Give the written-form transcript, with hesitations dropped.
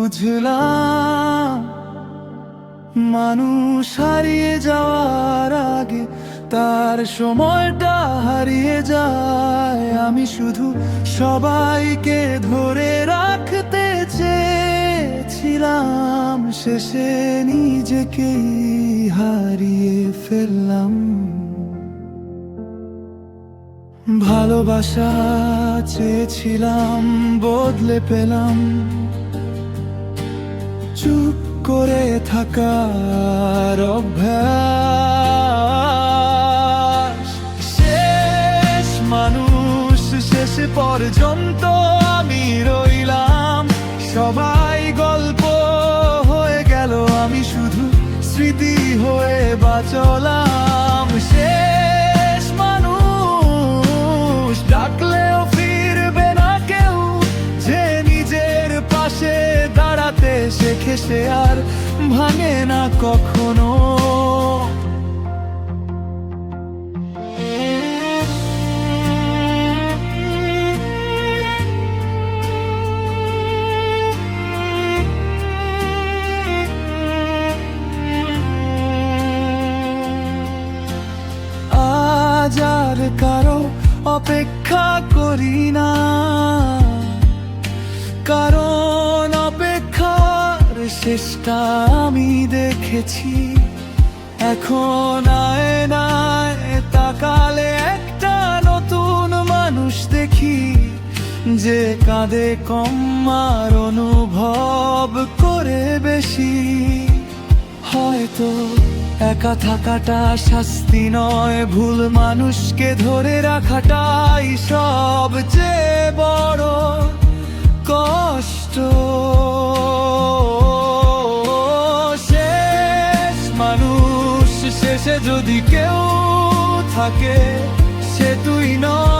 বুঝলাম মানুষ হারিয়ে যাওয়ার আগে তার সময়টা হারিয়ে যায়। আমি শুধু সবাইকে ধরে রাখতে চেয়েছিলাম, শেষে নিজেকেই হারিয়ে ফেললাম। ভালোবাসা চেয়েছিলাম, বদলে পেলাম চুপ করে থাকার অভ্যাস। শেষ মানুষ শেষ পর্যন্ত আমি রইলাম, সবাই গল্প হয়ে গেল, আমি শুধু স্মৃতি হয়ে বাঁচলাম। শেষ মানুষ ডাকলেও ফিরবে না কেউ, যে নিজের পাশে দাঁড়াতে শেখে সে আর ভাঙে না কখনো। আজ আর কারো অপেক্ষা করি না, কারণ অপেক্ষার শেষটা আমি দেখেছি। এখন আয়নায় তাকালে একটা নতুন মানুষ দেখি, যে কাঁদে কম আর অনুভব করে বেশি। হয়তো একা থাকাটা শাস্তি নয়, ভুল মানুষকে ধরে রাখাটাই সবচেয়ে বড় কষ্ট। শেষ মানুষ শেষে যদি কেউ থাকে, সে তুই নয়।